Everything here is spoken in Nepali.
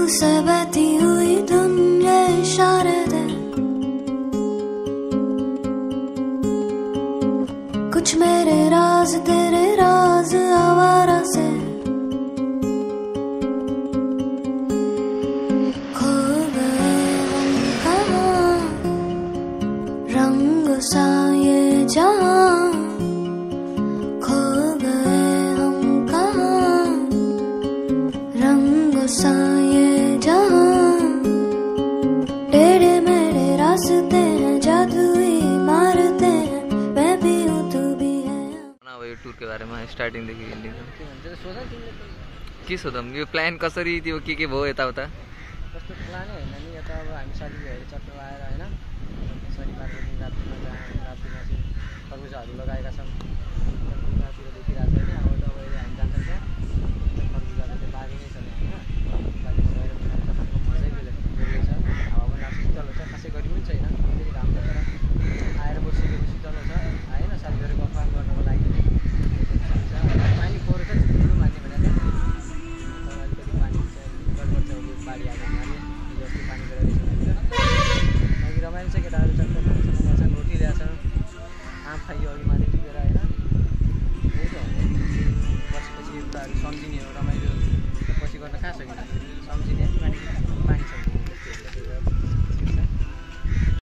से बहती हुई धुन ये इशारे दे, कुछ मेरे राज तेरे राज आवारा से खो गए हम कहाँ, रंग सा ये जहाँ खो गए हम कहाँ, रंग सा ये जहाँ टेढ़े मेढ़े रास्ते हैं जादुई मारते हैं, मैं भी हूँ तू भी है। यो टुर के बारेमा स्टार्टिङ देखि एन्डिङ के सोधौँ यो प्लान कसरी त्यो के भयो यताउता कस्तो प्लानै होइन नि यो त अब हामी साथीभाइहरू चट्टो आएर होइन शनिबारको दिन रातिमा चाहिँ खरबुजाहरू लगाएका छौँ रातिको देखिरहेको छैन अब तपाईँ हामी जान्छौँ त्यहाँ खरबुजाको चाहिँ बारी नै छ होइन बारीमा गएर खानुको मजै बेग्लै छ हावा पनि राम्रो शीतल हुन्छ खासै गरी पनि छैन फेरि घाम तर आएर बसिदिएको शीतल छ होइन साथीहरू गफान गर्नको लागि पानी फोहोर चाहिँ ठुलो मान्ने भनेर तर अलिकति पानी चाहिँ गडबड छ बाढी आएको हुनाले जस्तो पानी गएर बाँकी रमाइलो छ केटाहरू चट्ट खानासँग गर्छन् रोटी ल्याएछन् आम खाइयो अघि माथि टिपेर होइन यही त हो बसेपछि यो कुराहरू सम्झिने हो रमाइलो पछि गर्न कहाँ सकिन्छ